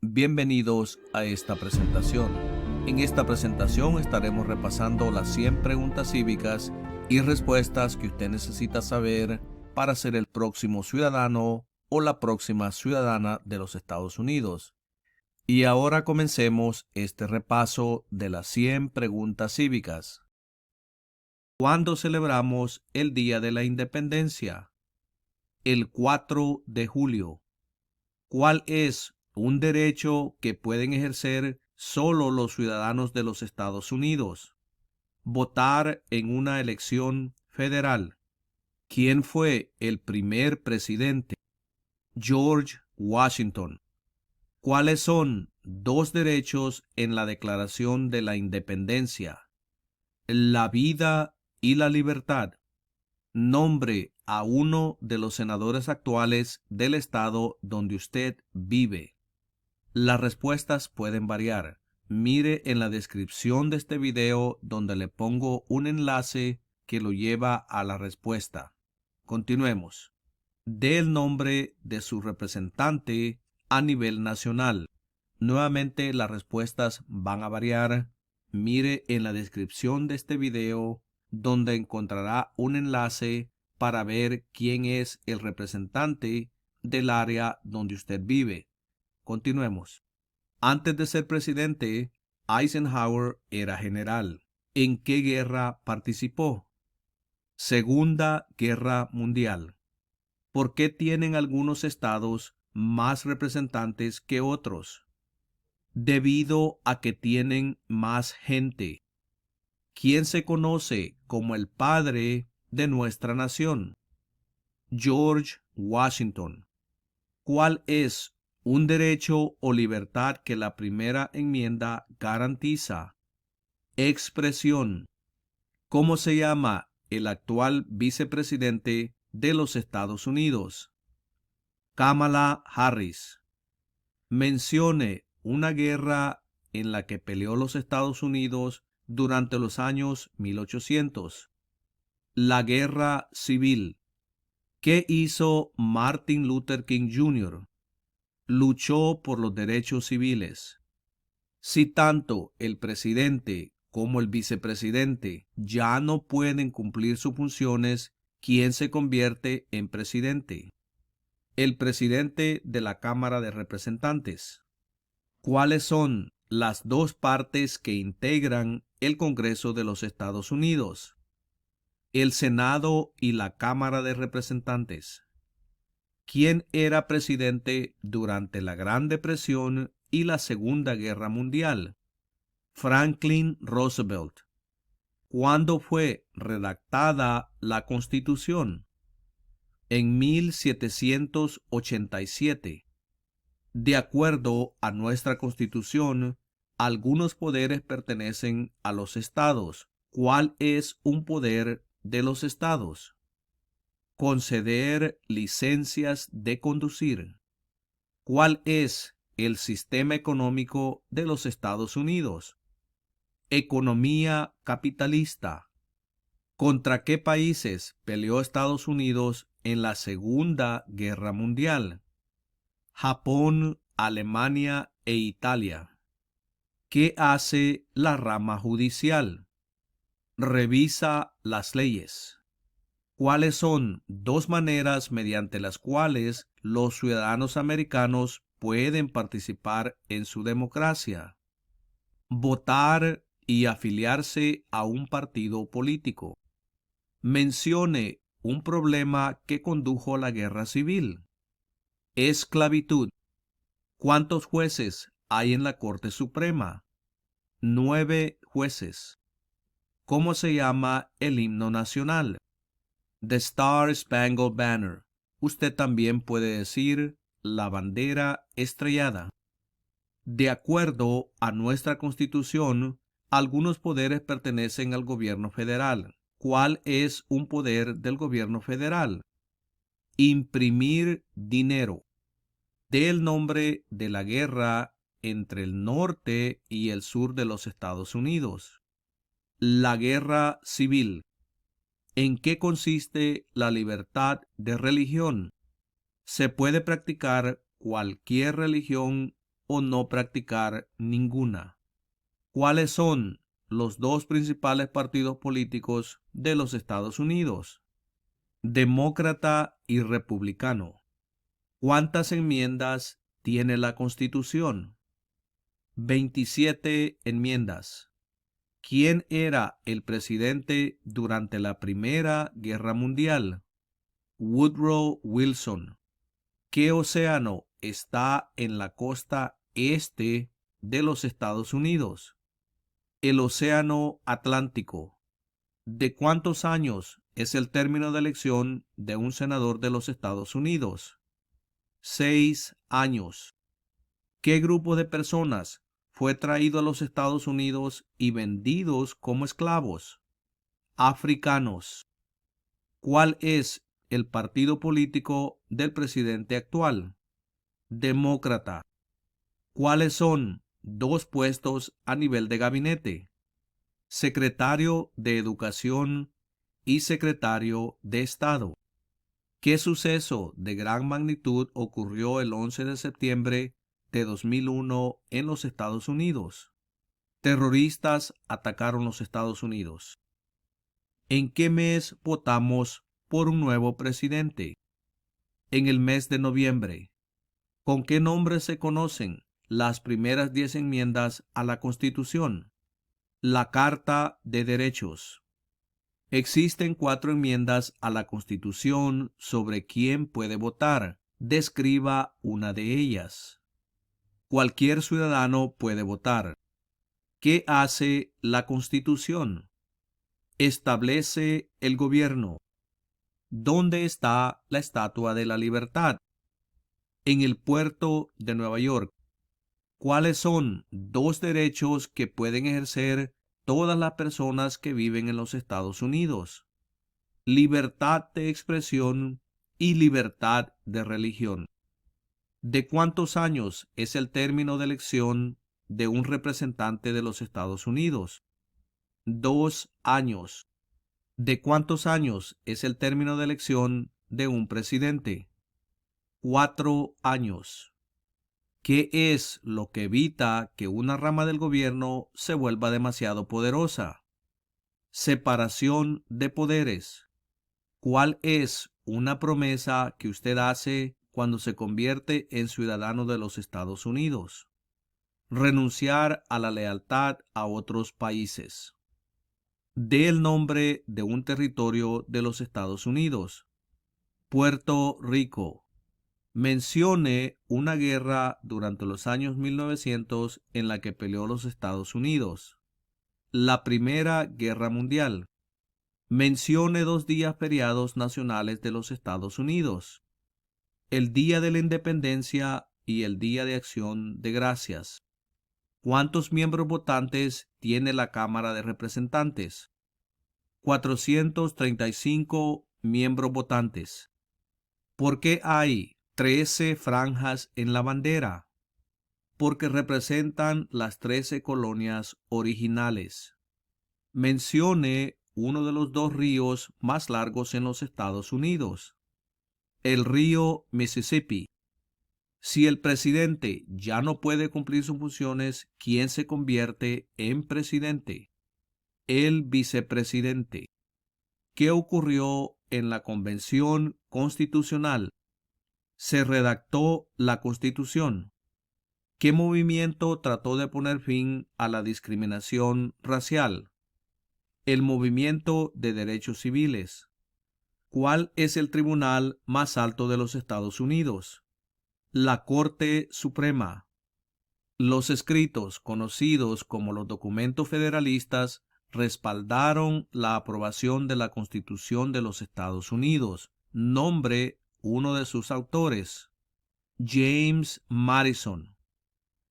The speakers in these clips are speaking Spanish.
Bienvenidos a esta presentación. En esta presentación estaremos repasando las 100 preguntas cívicas y respuestas que usted necesita saber para ser el próximo ciudadano o la próxima ciudadana de los Estados Unidos. Y ahora comencemos este repaso de las 100 preguntas cívicas. ¿Cuándo celebramos el Día de la Independencia? El 4 de julio. ¿Cuál es un derecho que pueden ejercer solo los ciudadanos de los Estados Unidos? Votar en una elección federal. ¿Quién fue el primer presidente? George Washington. ¿Cuáles son dos derechos en la Declaración de la Independencia? La vida y la libertad. Nombre a uno de los senadores actuales del estado donde usted vive. Las respuestas pueden variar. Mire en la descripción de este video donde le pongo un enlace que lo lleva a la respuesta. Continuemos. Dé el nombre de su representante a nivel nacional. Nuevamente las respuestas van a variar. Mire en la descripción de este video donde encontrará un enlace para ver quién es el representante del área donde usted vive. Continuemos. Antes de ser presidente, Eisenhower era general. ¿En qué guerra participó? Segunda Guerra Mundial. ¿Por qué tienen algunos estados más representantes que otros? Debido a que tienen más gente. ¿Quién se conoce como el padre de nuestra nación? George Washington. ¿Cuál es un derecho o libertad que la primera enmienda garantiza? Expresión. ¿Cómo se llama el actual vicepresidente de los Estados Unidos? Kamala Harris. Mencione una guerra en la que peleó los Estados Unidos durante los años 1800. La Guerra Civil. ¿Qué hizo Martin Luther King Jr.? Luchó por los derechos civiles. Si tanto el presidente como el vicepresidente ya no pueden cumplir sus funciones, ¿quién se convierte en presidente? El presidente de la Cámara de Representantes. ¿Cuáles son las dos partes que integran el Congreso de los Estados Unidos? El Senado y la Cámara de Representantes. ¿Quién era presidente durante la Gran Depresión y la Segunda Guerra Mundial? Franklin Roosevelt. ¿Cuándo fue redactada la Constitución? En 1787. De acuerdo a nuestra Constitución, algunos poderes pertenecen a los estados. ¿Cuál es un poder de los estados? Conceder licencias de conducir. ¿Cuál es el sistema económico de los Estados Unidos? Economía capitalista. ¿Contra qué países peleó Estados Unidos en la Segunda Guerra Mundial? Japón, Alemania e Italia. ¿Qué hace la rama judicial? Revisa las leyes. ¿Cuáles son dos maneras mediante las cuales los ciudadanos americanos pueden participar en su democracia? Votar y afiliarse a un partido político. Mencione un problema que condujo a la guerra civil. Esclavitud. ¿Cuántos jueces hay en la Corte Suprema? 9 jueces. ¿Cómo se llama el himno nacional? The Star Spangled Banner. Usted también puede decir la bandera estrellada. De acuerdo a nuestra Constitución, algunos poderes pertenecen al gobierno federal. ¿Cuál es un poder del gobierno federal? Imprimir dinero. Dé el nombre de la guerra entre el norte y el sur de los Estados Unidos. La Guerra Civil. ¿En qué consiste la libertad de religión? Se puede practicar cualquier religión o no practicar ninguna. ¿Cuáles son los dos principales partidos políticos de los Estados Unidos? Demócrata y republicano. ¿Cuántas enmiendas tiene la Constitución? 27 enmiendas. ¿Quién era el presidente durante la Primera Guerra Mundial? Woodrow Wilson. ¿Qué océano está en la costa este de los Estados Unidos? El Océano Atlántico. ¿De cuántos años es el término de elección de un senador de los Estados Unidos? 6 años. ¿Qué grupo de personas fue traído a los Estados Unidos y vendidos como esclavos? Africanos. ¿Cuál es el partido político del presidente actual? Demócrata. ¿Cuáles son dos puestos a nivel de gabinete? Secretario de Educación y Secretario de Estado. ¿Qué suceso de gran magnitud ocurrió el 11 de septiembre de 2001 en los Estados Unidos? Terroristas atacaron los Estados Unidos. ¿En qué mes votamos por un nuevo presidente? En el mes de noviembre. ¿Con qué nombre se conocen las primeras 10 enmiendas a la Constitución? La Carta de Derechos. Existen 4 enmiendas a la Constitución sobre quién puede votar. Describa una de ellas. Cualquier ciudadano puede votar. ¿Qué hace la Constitución? Establece el gobierno. ¿Dónde está la Estatua de la Libertad? En el puerto de Nueva York. ¿Cuáles son 2 derechos que pueden ejercer todas las personas que viven en los Estados Unidos? Libertad de expresión y libertad de religión. ¿De cuántos años es el término de elección de un representante de los Estados Unidos? 2 años. ¿De cuántos años es el término de elección de un presidente? 4 años. ¿Qué es lo que evita que una rama del gobierno se vuelva demasiado poderosa? Separación de poderes. ¿Cuál es una promesa que usted hace cuando se convierte en ciudadano de los Estados Unidos? Renunciar a la lealtad a otros países. Dé el nombre de un territorio de los Estados Unidos. Puerto Rico. Mencione una guerra durante los años 1900 en la que peleó los Estados Unidos. La Primera Guerra Mundial. Mencione 2 días feriados nacionales de los Estados Unidos. El Día de la Independencia y el Día de Acción de Gracias. ¿Cuántos miembros votantes tiene la Cámara de Representantes? 435 miembros votantes. ¿Por qué hay 13 franjas en la bandera? Porque representan las 13 colonias originales. Mencione uno de los 2 ríos más largos en los Estados Unidos. El río Mississippi. Si el presidente ya no puede cumplir sus funciones, ¿quién se convierte en presidente? El vicepresidente. ¿Qué ocurrió en la Convención Constitucional? Se redactó la Constitución. ¿Qué movimiento trató de poner fin a la discriminación racial? El Movimiento de Derechos Civiles. ¿Cuál es el tribunal más alto de los Estados Unidos? La Corte Suprema. Los escritos, conocidos como los documentos federalistas, respaldaron la aprobación de la Constitución de los Estados Unidos. Nombre uno de sus autores. James Madison.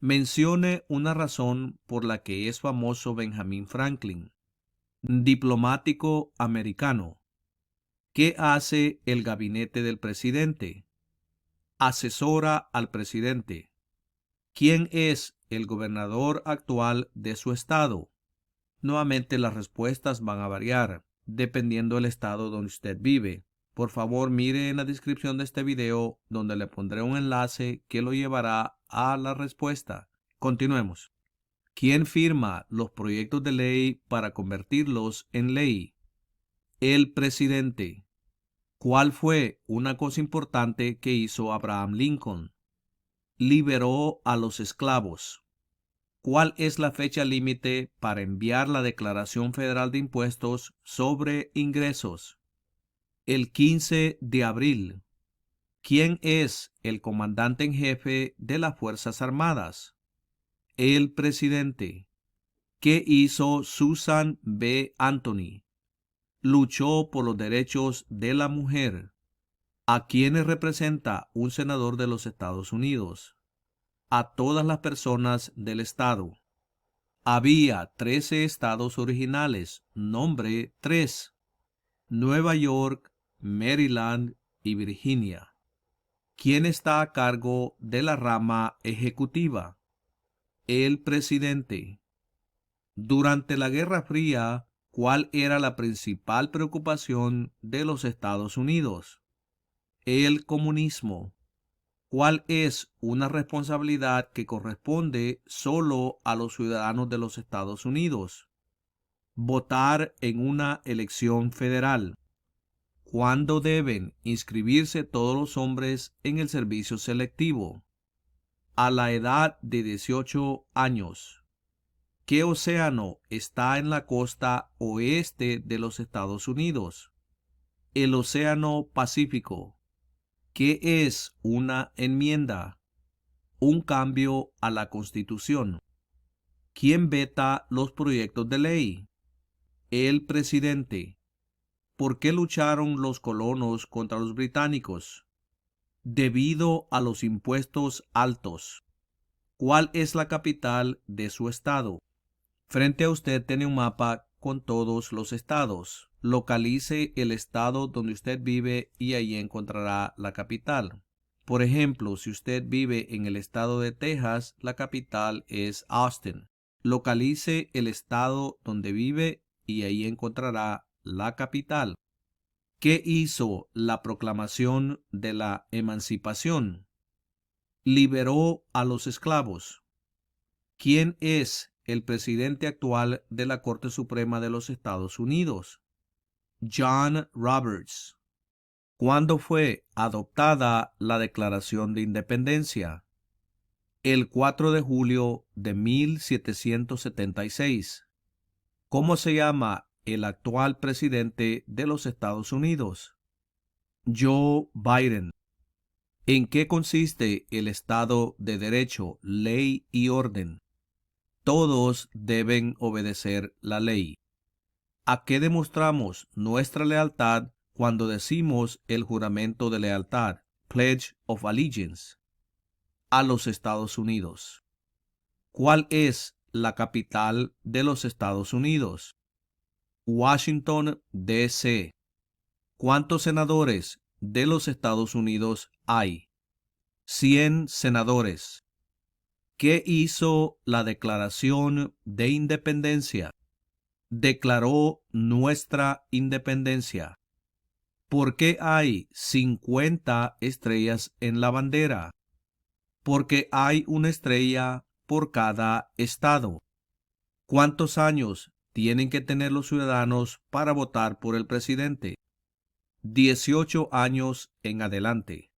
Mencione una razón por la que es famoso Benjamin Franklin. Diplomático americano. ¿Qué hace el gabinete del presidente? Asesora al presidente. ¿Quién es el gobernador actual de su estado? Nuevamente las respuestas van a variar dependiendo del estado donde usted vive. Por favor, mire en la descripción de este video donde le pondré un enlace que lo llevará a la respuesta. Continuemos. ¿Quién firma los proyectos de ley para convertirlos en ley? El presidente. ¿Cuál fue una cosa importante que hizo Abraham Lincoln? Liberó a los esclavos. ¿Cuál es la fecha límite para enviar la Declaración Federal de Impuestos sobre Ingresos? El 15 de abril. ¿Quién es el comandante en jefe de las Fuerzas Armadas? El presidente. ¿Qué hizo Susan B. Anthony? Luchó por los derechos de la mujer. ¿A quiénes representa un senador de los Estados Unidos? A todas las personas del estado. Había 13 estados originales. Nombre 3. Nueva York, Maryland y Virginia. ¿Quién está a cargo de la rama ejecutiva? El presidente. Durante la Guerra Fría, ¿cuál era la principal preocupación de los Estados Unidos? El comunismo. ¿Cuál es una responsabilidad que corresponde solo a los ciudadanos de los Estados Unidos? Votar en una elección federal. ¿Cuándo deben inscribirse todos los hombres en el servicio selectivo? A la edad de 18 años. ¿Qué océano está en la costa oeste de los Estados Unidos? El Océano Pacífico. ¿Qué es una enmienda? Un cambio a la Constitución. ¿Quién veta los proyectos de ley? El presidente. ¿Por qué lucharon los colonos contra los británicos? Debido a los impuestos altos. ¿Cuál es la capital de su estado? Frente a usted tiene un mapa con todos los estados. Localice el estado donde usted vive y ahí encontrará la capital. Por ejemplo, si usted vive en el estado de Texas, la capital es Austin. Localice el estado donde vive y ahí encontrará la capital. ¿Qué hizo la proclamación de la emancipación? Liberó a los esclavos. ¿Quién es el presidente actual de la Corte Suprema de los Estados Unidos? John Roberts. ¿Cuándo fue adoptada la Declaración de Independencia? El 4 de julio de 1776. ¿Cómo se llama el actual presidente de los Estados Unidos? Joe Biden. ¿En qué consiste el Estado de Derecho, ley y orden? Todos deben obedecer la ley. ¿A qué demostramos nuestra lealtad cuando decimos el juramento de lealtad, Pledge of Allegiance? A los Estados Unidos. ¿Cuál es la capital de los Estados Unidos? Washington, D.C. ¿Cuántos senadores de los Estados Unidos hay? 100 senadores. ¿Qué hizo la Declaración de Independencia? Declaró nuestra independencia. ¿Por qué hay 50 estrellas en la bandera? Porque hay una estrella por cada estado. ¿Cuántos años tienen que tener los ciudadanos para votar por el presidente? 18 años en adelante.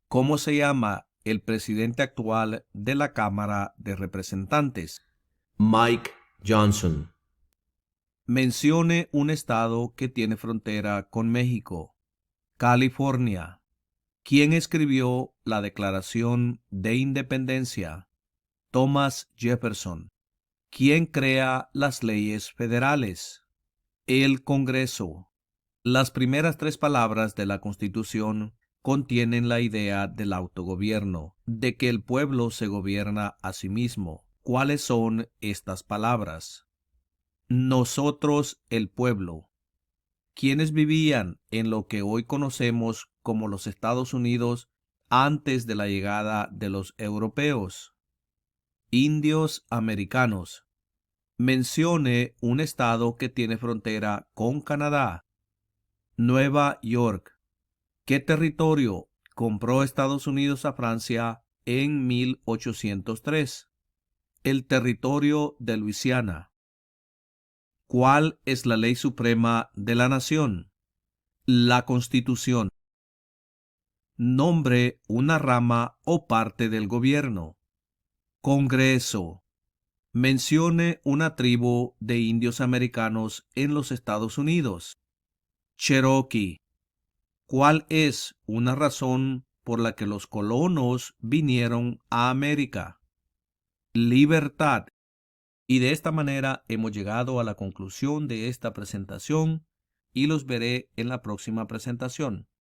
¿Cómo se llama el presidente actual de la Cámara de Representantes? Mike Johnson. Mencione un estado que tiene frontera con México. California. ¿Quién escribió la Declaración de Independencia? Thomas Jefferson. ¿Quién crea las leyes federales? El Congreso. Las primeras 3 palabras de la Constitución contienen la idea del autogobierno, de que el pueblo se gobierna a sí mismo. ¿Cuáles son estas palabras? Nosotros, el pueblo. ¿Quiénes vivían en lo que hoy conocemos como los Estados Unidos antes de la llegada de los europeos? Indios americanos. Mencione un estado que tiene frontera con Canadá. Nueva York. ¿Qué territorio compró Estados Unidos a Francia en 1803. El territorio de Luisiana. ¿Cuál es la ley suprema de la nación? La Constitución. Nombre una rama o parte del gobierno. Congreso. Mencione una tribu de indios americanos en los Estados Unidos. Cherokee. ¿Cuál es una razón por la que los colonos vinieron a América? Libertad. Y de esta manera hemos llegado a la conclusión de esta presentación y los veré en la próxima presentación.